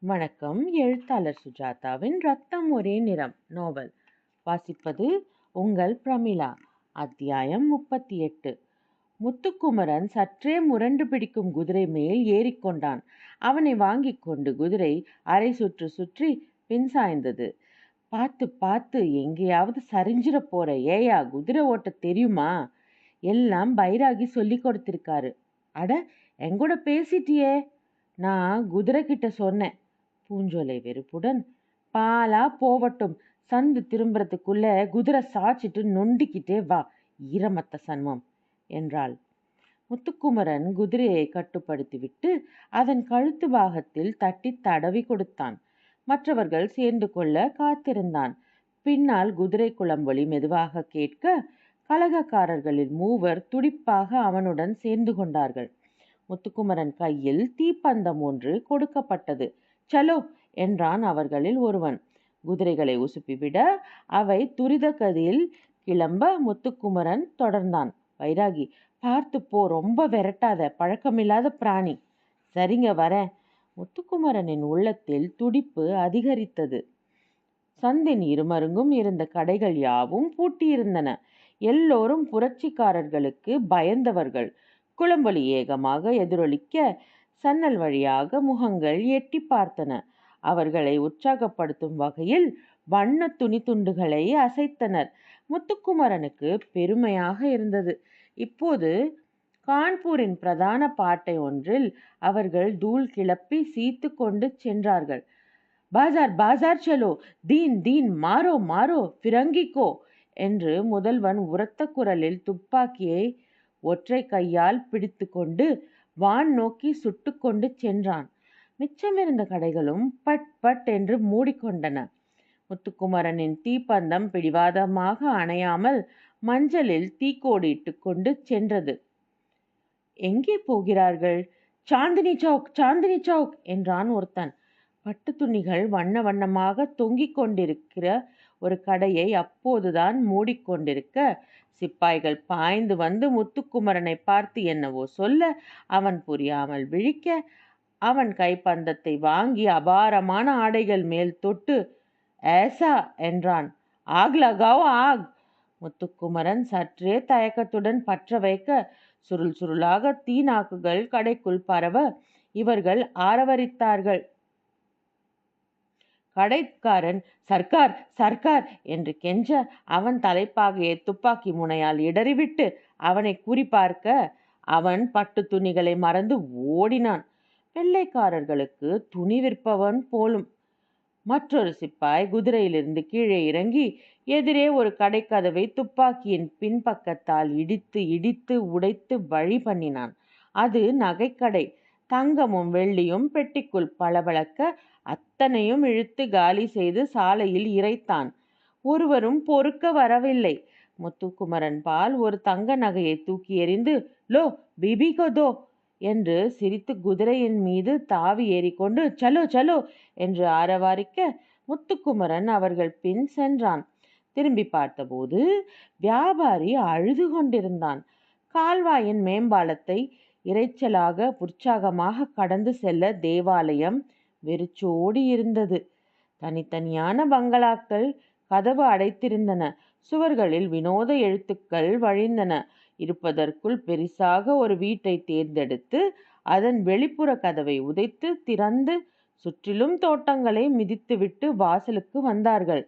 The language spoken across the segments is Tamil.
வணக்கம். எழுத்தாளர் சுஜாதாவின் ரத்தம் ஒரே நிறம் நாவல். வாசிப்பது உங்கள் பிரமிளா. அத்தியாயம் 38. முத்துக்குமரன் சற்றே முரண்டு பிடிக்கும் குதிரை மேல் ஏறிக்கொண்டான். அவனை வாங்கிக் கொண்டு குதிரை அரை சுற்று சுற்றி பின் சாய்ந்தது. பார்த்து பார்த்து, எங்கேயாவது சரிஞ்சிட போற. ஏயா, குதிரை ஓட்ட தெரியுமா? எல்லாம் பைராகி சொல்லி கொடுத்திருக்காரு. அட, எங்கூட பேசிட்டியே. நான் குதிரை கிட்ட சொன்னேன். பூஞ்சோலை வெறுப்புடன், பாலா போவட்டும், சந்து திரும்புறதுக்குள்ள குதிரை சாச்சிட்டு நொண்டிக்கிட்டே வா, ஈரமத்த சன்மம் என்றாள். முத்துக்குமரன் குதிரையை கட்டுப்படுத்திவிட்டு அதன் கழுத்து பாகத்தில் தட்டி தடவி கொடுத்தான். மற்றவர்கள் சேர்ந்து கொள்ள காத்திருந்தான். பின்னால் குதிரை குளம்பொலி மெதுவாக கேட்க கலகக்காரர்களில் மூவர் துடிப்பாக அவனுடன் சேர்ந்து கொண்டார்கள். முத்துக்குமரன் கையில் தீப்பந்தம் ஒன்று கொடுக்கப்பட்டது. சலோ என்றான் அவர்களில் ஒருவன். குதிரைகளை உசுப்பிவிட அவை துரித கதியில் கிளம்ப முத்துக்குமரன் தொடர்ந்தான். வைராகி, பார்த்து போ, ரொம்ப விரட்டாத, பழக்கமில்லாத பிராணி. சரிங்க, வரேன். முத்துக்குமரனின் உள்ளத்தில் துடிப்பு அதிகரித்தது. சந்தின் இருமருங்கும் இருந்த கடைகள் யாவும் பூட்டியிருந்தன. எல்லோரும் புரட்சிக்காரர்களுக்கு பயந்தவர்கள். குளம்பொலி ஏகமாக எதிரொலிக்க சன்னல் வழியாக முகங்கள் எட்டி பார்த்தன. அவர்களை உற்சாகப்படுத்தும் வகையில் வண்ண துணி துண்டுகளை அசைத்தனர். முத்துக்குமரனுக்கு பெருமையாக இருந்தது. இப்போது கான்பூரின் பிரதான பாட்டை ஒன்றில் அவர்கள் தூள் கிளப்பி சீத்து கொண்டு சென்றார்கள். பாசார் பாசார் சலோ, தீன் தீன், மாறோ மாறோ, பிரங்கிக்கோ என்று முதல்வன் உரத்த குரலில் துப்பாக்கியை ஒற்றை கையால் பிடித்து கொண்டு வான் நோக்கி சுட்டு கொண்டு சென்றான். மிச்சமிருந்த கடைகளும் பட் பட் என்று மூடிக்கொண்டன. முத்துக்குமரனின் தீப்பந்தம் பிடிவாதமாக அணையாமல் மஞ்சளில் தீக்கோடிட்டு கொண்டு சென்றது. எங்கே போகிறார்கள்? சாந்தினி சவுக், சாந்தினி சவுக் என்றான் ஒருத்தன். பட்டு துணிகள் வண்ண வண்ணமாக தொங்கிக் கொண்டிருக்கிற ஒரு கடையை அப்போதுதான் மூடிக்கொண்டிருக்க சிப்பாய்கள் பாய்ந்து வந்து முத்துக்குமரனை பார்த்து என்னவோ சொல்ல அவன் புரியாமல் விழிக்க அவன் கைப்பந்தத்தை வாங்கி அபாரமான ஆடைகள் மேல் தொட்டு ஏசா என்றான். ஆக் லகாவ் ஆக். முத்துக்குமரன் சற்றே தயக்கத்துடன் பற்ற வைக்க சுருள் சுருளாக தீநாக்குகள் கடைக்குள் பரவ இவர்கள் ஆரவரித்தார்கள். கடைக்காரன் சர்க்கார் சர்க்கார் என்று கெஞ்ச அவன் தலைப்பாகையை துப்பாக்கி முனையால் இடறிவிட்டு அவனை குறிபார்க்க அவன் பட்டு துணிகளை மறந்து ஓடினான். வெள்ளைக்காரர்களுக்கு துணி விற்பவன் போலும். மற்றொரு சிப்பாய் குதிரையிலிருந்து கீழே இறங்கி எதிரே ஒரு கடைக்கதவை துப்பாக்கியின் பின்பக்கத்தால் இடித்து இடித்து உடைத்து வழி பண்ணினான். அது நகைக்கடை. தங்கமும் வெள்ளியும் பெட்டிக்குள் பளபளக்க அத்தனையும் இழுத்து காலி செய்து சாலையில் இறைத்தான். ஒருவரும் பொறுக்க வரவில்லை. முத்துக்குமரன் பால் ஒரு தங்க நகையை தூக்கி எறிந்து லோ பிபி கொதோ என்று சிரித்து குதிரையின் மீது தாவி ஏறிக்கொண்டு சலோ சலோ என்று ஆரவாரிக்க முத்துக்குமரன் அவர்கள் பின் சென்றான். திரும்பி பார்த்தபோது வியாபாரி அழுது கொண்டிருந்தான். கால்வாயின் மேம்பாலத்தை இறைச்சலாக உற்சாகமாக கடந்து செல்ல தேவாலயம் வெறிச்சோடி இருந்தது. தனித்தனியான பங்களாக்கள் கதவு அடைத்திருந்தன. சுவர்களில் வினோத எழுத்துக்கள் வழிந்தன. இருப்பதற்குள் பெரிசாக ஒரு வீட்டை தேர்ந்தெடுத்து அதன் வெளிப்புற கதவை உதைத்து திறந்து சுற்றிலும் தோட்டங்களை மிதித்துவிட்டு வாசலுக்கு வந்தார்கள்.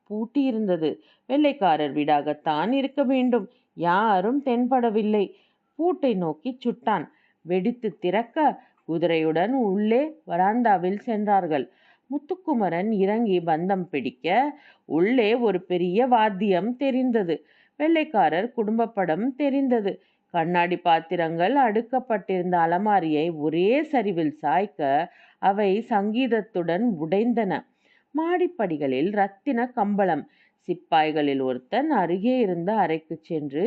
பூட்டியிருந்தது. வெள்ளைக்காரர் வீடாகத்தான் இருக்க வேண்டும். யாரும் தென்படவில்லை. பூட்டை நோக்கி சுட்டான். வெடித்து திறக்க குதிரையுடன் உள்ளே வராந்தாவில் சென்றார்கள். முத்துக்குமரன் இறங்கி பந்தம் பிடிக்க உள்ளே ஒரு பெரிய வாத்தியம் தெரிந்தது. வெள்ளைக்காரர் குடும்ப படம் தெரிந்தது. கண்ணாடி பாத்திரங்கள் அடுக்கப்பட்டிருந்த அலமாரியை ஒரே சரிவில் சாய்க்க அவை சங்கீதத்துடன் உடைந்தன. மாடிப்படிகளில் ரத்தின கம்பளம். சிப்பாய்களில் ஒருத்தன் அருகே இருந்த அறைக்கு சென்று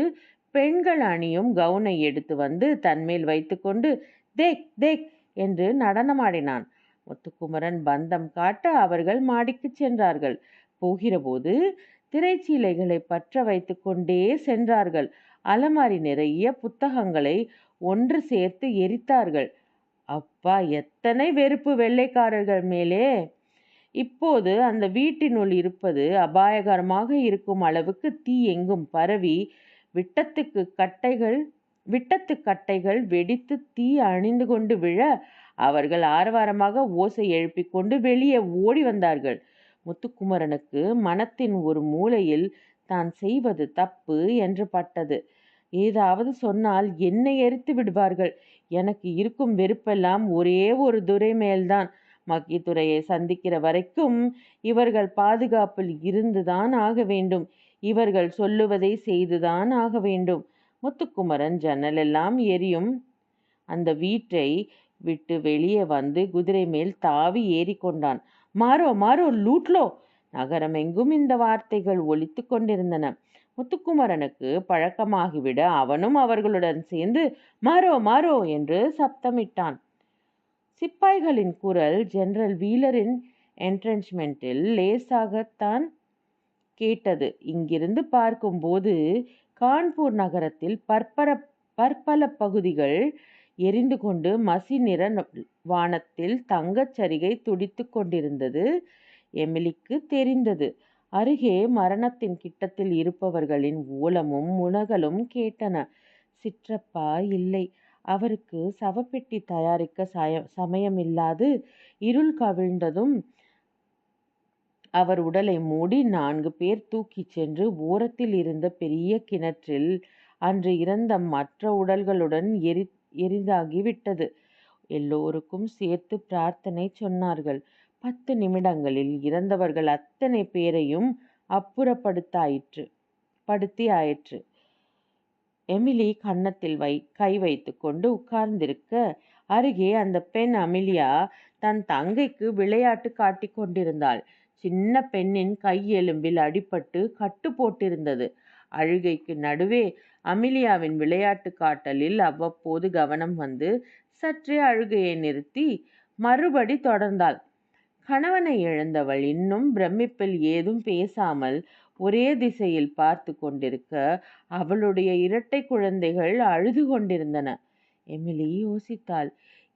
பெண்கள் அணியும் கவுனை எடுத்து வந்து தன்மேல் வைத்துக்கொண்டு தேக் தேக் என்று நடனமாடினான். முத்துக்குமரன் பந்தம் காட்ட அவர்கள் மாடிக்கு சென்றார்கள். போகிறபோது திரைச்சீலைகளை பற்ற வைத்து கொண்டே சென்றார்கள். அலமாரி நிறைய புத்தகங்களை ஒன்று சேர்த்து எரித்தார்கள். அப்பா, எத்தனை வெறுப்பு வெள்ளைக்காரர்கள் மேலே! இப்போது அந்த வீட்டினுள் இருப்பது அபாயகரமாக இருக்கும் அளவுக்கு தீ எங்கும் பரவி விட்டத்து கட்டைகள் வெடித்து தீ அணிந்து கொண்டு விழ அவர்கள் ஆரவாரமாக ஓசை எழுப்பிக் கொண்டு வெளியே ஓடி வந்தார்கள். முத்துக்குமரனுக்கு மனத்தின் ஒரு மூலையில் தான் செய்வது தப்பு என்று பட்டது. ஏதாவது சொன்னால் என்னை எரித்து விடுவார்கள். எனக்கு இருக்கும் வெறுப்பெல்லாம் ஒரே ஒரு துரை மேல்தான். மக்கித்துரையை சந்திக்கிற வரைக்கும் இவர்கள் பாதுகாப்பில் இருந்துதான் ஆக வேண்டும். இவர்கள் சொல்லுவதை செய்துதான் ஆக வேண்டும். முத்துக்குமரன் ஜன்னலெல்லாம் எரியும் அந்த வீட்டை விட்டு வெளியே வந்து குதிரை மேல் தாவி ஏறிக்கொண்டான். மாறோ மாறோ லூட்லோ! நகரமெங்கும் இந்த வார்த்தைகள் ஒலித்து கொண்டிருந்தன. முத்துக்குமரனுக்கு பழக்கமாகிவிட அவனும் அவர்களுடன் சேர்ந்து மாறோ மாறோ என்று சப்தமிட்டான். சிப்பாய்களின் குரல் ஜெனரல் வீலரின் என்ட்ரென்ச்மெண்டில் லேசாகத்தான் கேட்டது. இங்கிருந்து பார்க்கும்போது கான்பூர் நகரத்தில் பற்பல பகுதிகள் எரிந்து கொண்டு மசி நிற வானத்தில் தங்கச் சரிகை துடித்து கொண்டிருந்தது எமிலிக்கு தெரிந்தது. அருகே மரணத்தின் கிட்டத்தில் இருப்பவர்களின் ஓலமும் முனகலும் கேட்டன. சிற்றப்பா இல்லை. அவருக்கு சவப்பெட்டி தயாரிக்க சமயமில்லாது இருள் கவிழ்ந்ததும் அவர் உடலை மூடி 4 பேர் தூக்கிச் சென்று ஓரத்தில் இருந்த பெரிய கிணற்றில் அன்று இறந்த மற்ற உடல்களுடன் எரிதாகிவிட்டது. எல்லோருக்கும் சேர்த்து பிரார்த்தனை சொன்னார்கள். 10 நிமிடங்களில் இறந்தவர்கள் அத்தனை பேரையும் படுத்தி ஆயிற்று. எமிலி கன்னத்தில் கை வைத்து கொண்டு உட்கார்ந்திருக்க, அருகே அந்த பெண் அமிலியா தன் தங்கைக்கு விளையாட்டு காட்டிக் கொண்டிருந்தாள். சின்ன பெண்ணின் கை எலும்பில் அடிபட்டு கட்டு போட்டிருந்தது. அழுகைக்கு நடுவே அமிலியாவின் விளையாட்டு காட்டலில் அவ்வப்போது கவனம் வந்து சற்றே அழுகையை நிறுத்தி மறுபடி தொடர்ந்தாள். கணவனை இழந்தவள் இன்னும் பிரமிப்பில் ஏதும் பேசாமல் ஒரே திசையில் பார்த்து கொண்டிருக்க, அவளுடைய இரட்டை குழந்தைகள் அழுது கொண்டிருந்தன. எமிலி யோசித்தாள்.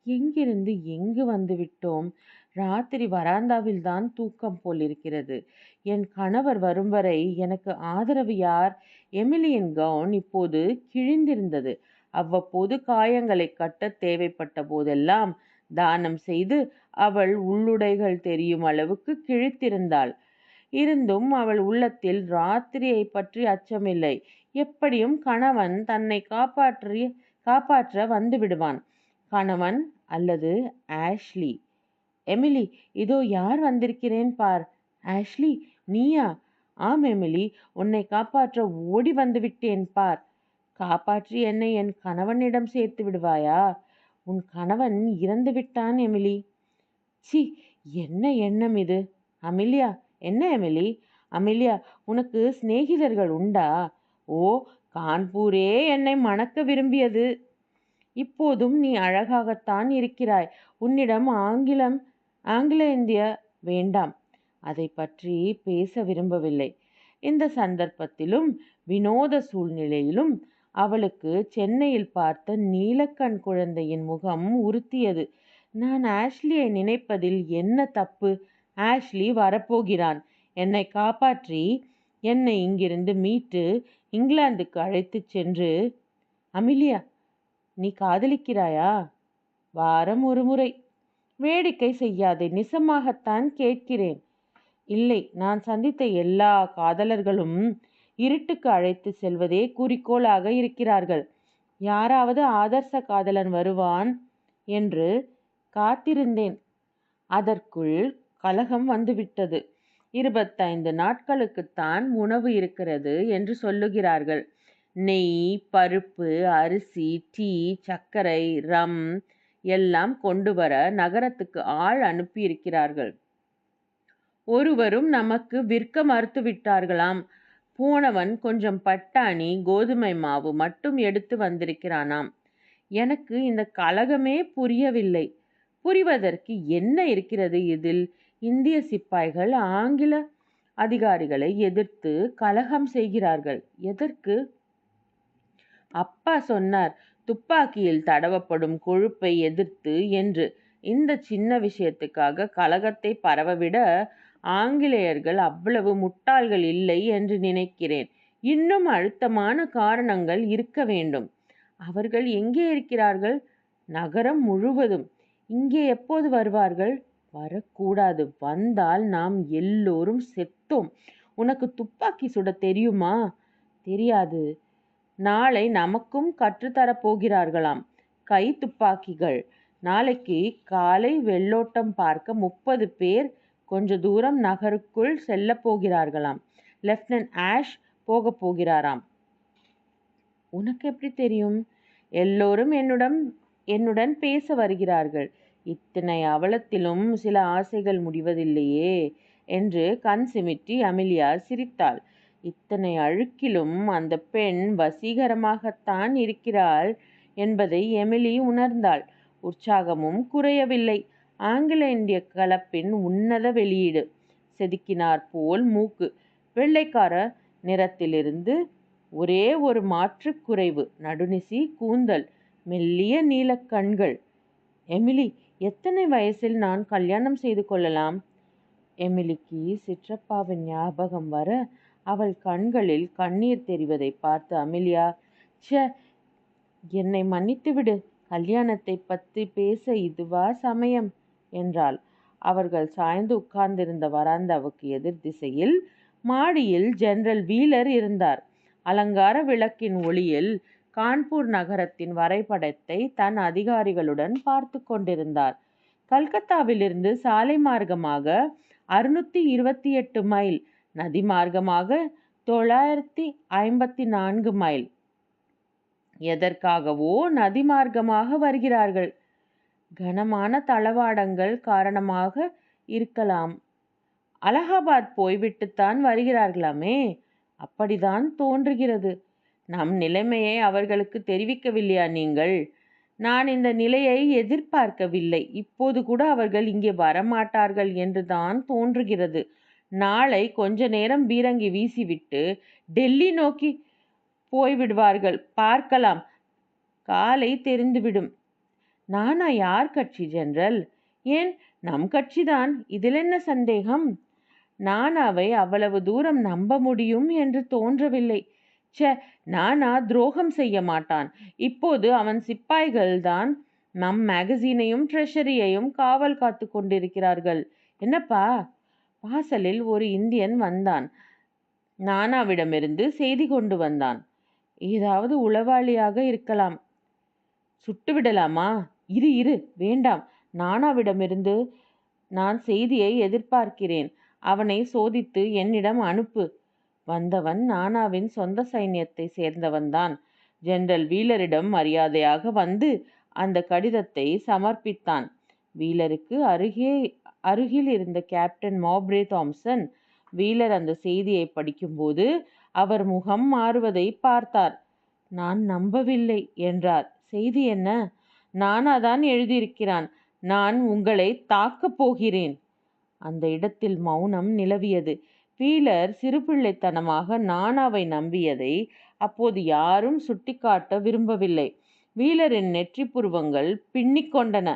எங்கிருந்து எங்கு வந்து விட்டோம்? ராத்திரி வராந்தாவில் தான் தூக்கம் போலிருக்கிறது. என் கணவர் வரும் வரை எனக்கு ஆதரவு யார்? எமிலியின் கவுன் இப்போது கிழிந்திருந்தது. அவ்வப்போது காயங்களை கட்ட தேவைப்பட்ட போதெல்லாம் தானம் செய்து அவள் உள்ளுடைகள் தெரியும் அளவுக்கு கிழித்திருந்தாள். இருந்தும் அவள் உள்ளத்தில் ராத்திரியை பற்றி அச்சமில்லை. எப்படியும் கணவன் தன்னை காப்பாற்ற வந்து விடுவான். கணவன் அல்லது ஆஷ்லி. எமிலி, இதோ யார் வந்திருக்கிறேன் பார். ஆஷ்லி, நீயா? ஆம் எமிலி, உன்னை காப்பாற்ற ஓடி வந்து விட்டேன் பார். காப்பாற்றி என்னை என் கணவனிடம் சேர்த்து விடுவாயா? உன் கணவன் இறந்து விட்டான் எமிலி. சி, என்ன எண்ணம் இது? அமிலியா, என்ன எமிலி? அமிலியா, உனக்கு சிநேகிதர்கள் உண்டா? ஓ, கான்பூரே என்னை மணக்க விரும்பியது. இப்போதும் நீ அழகாகத்தான் இருக்கிறாய். உன்னிடம் ஆங்கில இந்திய வேண்டாம். அதை பற்றி பேச விரும்பவில்லை. இந்த சந்தர்ப்பத்திலும் வினோத சூழ்நிலையிலும் அவளுக்கு சென்னையில் பார்த்த நீலக்கண் குழந்தையின் முகம் உறுத்தியது. நான் ஆஷ்லியை நினைப்பதில் என்ன தப்பு? ஆஷ்லி வரப்போகிறான். என்னை காப்பாற்றி என்னை இங்கிருந்து மீட்டு இங்கிலாந்துக்கு அழைத்து சென்று. அமிலியா, நீ காதலிக்கிறாயா? வாரம் ஒரு முறை. வேடிக்கை செய்யாதே, நிசமாகத்தான் கேட்கிறேன். இல்லை, நான் சந்தித்த எல்லா காதலர்களும் இருட்டுக்கு அழைத்து செல்வதே குறிக்கோளாக இருக்கிறார்கள். யாராவது ஆதர்ச காதலன் வருவான் என்று காத்திருந்தேன். அதற்குள் கலகம் வந்துவிட்டது. 25 நாட்களுக்குத்தான் உணவு இருக்கிறது என்று சொல்லுகிறார்கள். நெய், பருப்பு, அரிசி, டீ, சர்க்கரை, ரம் எல்லாம் கொண்டு வர நகரத்துக்கு ஆள் அனுப்பியிருக்கிறார்கள். ஒருவரும் நமக்கு விற்க மறுத்துவிட்டார்களாம். போனவன் கொஞ்சம் பட்டாணி, கோதுமை மாவு மட்டும் எடுத்து வந்திருக்கிறானாம். எனக்கு இந்த கலகமே புரியவில்லை. புரிவதற்கு என்ன இருக்கிறது இதில்? இந்திய சிப்பாய்கள் ஆங்கில அதிகாரிகளை எதிர்த்து கலகம் செய்கிறார்கள். எதற்கு? அப்பா சொன்னார், துப்பாக்கியில் தடவப்படும் கொழுப்பை எதிர்த்து என்று. இந்த சின்ன விஷயத்துக்காக கலகத்தை பரவவிட ஆங்கிலேயர்கள் அவ்வளவு முட்டாள்கள் இல்லை என்று நினைக்கிறேன். இன்னும் அழுத்தமான காரணங்கள் இருக்க வேண்டும். அவர்கள் எங்கே இருக்கிறார்கள்? நகரம் முழுவதும். இங்கே எப்போது வருவார்கள்? வரக்கூடாது. வந்தால் நாம் எல்லோரும் செத்தோம். உனக்கு துப்பாக்கி சுட தெரியுமா? தெரியாது. நாளை நமக்கும் கற்றுத்தரப் போகிறார்களாம். கை துப்பாக்கிகள். நாளைக்கு காலை வெள்ளோட்டம் பார்க்க 30 பேர் கொஞ்ச தூரம் நகருக்குள் செல்லப் போகிறார்களாம். லெப்டினன்ட் ஆஷ் போகப் போகிறாராம். உனக்கு எப்படி தெரியும்? எல்லோரும் என்னுடன் பேச வருகிறார்கள். இத்தனை அவலத்திலும் சில ஆசைகள் முடிவதில்லையே என்று கண் சிமிட்டி அமிலியா சிரித்தாள். இத்தனை அழுக்கிலும் அந்த பெண் வசீகரமாகத்தான் இருக்கிறாள் என்பதை எமிலி உணர்ந்தாள். உற்சாகமும் குறையவில்லை. ஆங்கில இந்திய கலப்பின் உன்னத வெளியீடு. செதுக்கினார் போல் மூக்கு. வெள்ளைக்கார நிறத்திலிருந்து ஒரே ஒரு மாற்று குறைவு. நடுநிசி கூந்தல், மெல்லிய நீலக் கண்கள். எமிலி, எத்தனை வயசில் நான் கல்யாணம் செய்து கொள்ளலாம்? எமிலிக்கு சிற்றப்பாவின் ஞாபகம் வர அவள் கண்களில் கண்ணீர் தெரிவதை பார்த்து அமிலியா, ச்சே, என்னை மன்னித்துவிடு. கல்யாணத்தை பற்றி பேச இதுவா சமயம் என்றாள். அவர்கள் சாய்ந்து உட்கார்ந்திருந்த வராந்தாவுக்கு எதிர் திசையில் மாடியில் ஜெனரல் வீலர் இருந்தார். அலங்கார விளக்கின் ஒளியில் கான்பூர் நகரத்தின் வரைபடத்தை தன் அதிகாரிகளுடன் பார்த்து கொண்டிருந்தார். கல்கத்தாவிலிருந்து சாலை மார்க்கமாக 628 மைல், நதி மார்க்கமாக 954 மைல். எதற்காகவோ நதி மார்க்கமாக வருகிறார்கள். கனமான தளவாடங்கள் காரணமாக இருக்கலாம். அலகாபாத் போய்விட்டுத்தான் வருகிறார்களாமே. அப்படித்தான் தோன்றுகிறது. நம் நிலைமையை அவர்களுக்கு தெரிவிக்கவில்லையா நீங்கள்? நான் இந்த நிலையை எதிர்பார்க்கவில்லை. இப்போது கூட அவர்கள் இங்கே வரமாட்டார்கள் என்றுதான் தோன்றுகிறது. நாளை கொஞ்ச நேரம் பீரங்கி வீசிவிட்டு டெல்லி நோக்கி போய்விடுவார்கள். பார்க்கலாம். காலை தெரிந்துவிடும். நானா யார் கட்சி ஜெனரல்? ஏன், நம் கட்சிதான். இதில் என்ன சந்தேகம்? நானாவை அவ்வளவு தூரம் நம்ப முடியும் என்று தோன்றவில்லை. ச்சே, நானா துரோகம் செய்ய மாட்டான். இப்போது அவன் சிப்பாய்கள்தான் நம் மேகசீனையும் ட்ரெஷரியையும் காவல் காத்து கொண்டிருக்கிறார்கள். என்னப்பா? வாசலில் ஒரு இந்தியன் வந்தான். நானாவிடமிருந்து செய்தி கொண்டு வந்தான். ஏதாவது உளவாளியாக இருக்கலாம். சுட்டுவிடலாமா? இரு, வேண்டாம். நானாவிடமிருந்து நான் செய்தியை எதிர்பார்க்கிறேன். அவனை சோதித்து என்னிடம் அனுப்பு. வந்தவன் நானாவின் சொந்த சைன்யத்தை சேர்ந்தவன்தான். ஜெனரல் வீலரிடம் மரியாதையாக வந்து அந்த கடிதத்தை சமர்ப்பித்தான். வீலருக்கு அருகில் இருந்த கேப்டன் மௌப்ரே தாம்சன் வீலர் அந்த செய்தியை படிக்கும்போது அவர் முகம் மாறுவதை பார்த்தார். நான் நம்பவில்லை என்றார். செய்தி என்ன? நானாதான் எழுதியிருக்கிறான். நான் உங்களை தாக்கப் போகிறேன். அந்த இடத்தில் மௌனம் நிலவியது. வீலர் சிறுபிள்ளைத்தனமாக நானாவை நம்பியதை அப்போது யாரும் சுட்டிக்காட்ட விரும்பவில்லை. வீலரின் நெற்றி புருவங்கள் பின்னிக்கொண்டன.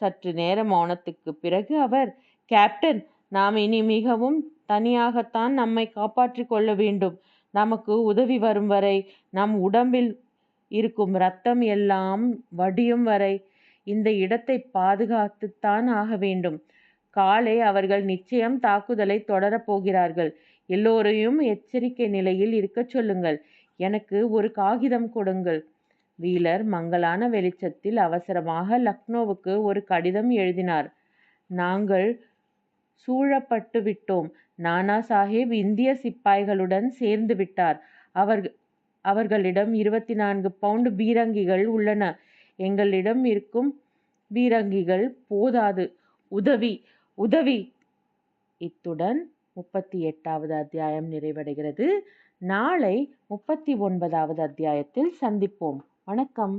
சற்று நேர மௌனத்துக்கு பிறகு அவர், கேப்டன், நாம் இனி மிகவும் தனியாகத்தான் நம்மை காப்பாற்றிக் கொள்ள வேண்டும். நமக்கு உதவி வரும் வரை, நம் உடம்பில் இருக்கும் இரத்தம் எல்லாம் வடியும் வரை இந்த இடத்தை பாதுகாத்துத்தான் ஆக வேண்டும். காலை அவர்கள் நிச்சயம் தாக்குதலை தொடரப் போகிறார்கள். எல்லோரையும் எச்சரிக்கை நிலையில் இருக்கச் சொல்லுங்கள். எனக்கு ஒரு காகிதம் கொடுங்கள். வீலர் மங்கலான வெளிச்சத்தில் அவசரமாக லக்னோவுக்கு ஒரு கடிதம் எழுதினார். நாங்கள் சூழப்பட்டு விட்டோம். நானா சாஹேப் இந்திய சிப்பாய்களுடன் சேர்ந்து விட்டார். அவர்களிடம் 24 பவுண்டு பீரங்கிகள் உள்ளன. எங்களிடம் இருக்கும் பீரங்கிகள் போதாது. உதவி, உதவி. இத்துடன் 38வது அத்தியாயம் நிறைவடைகிறது. நாளை 39வது அத்தியாயத்தில் சந்திப்போம். வணக்கம்.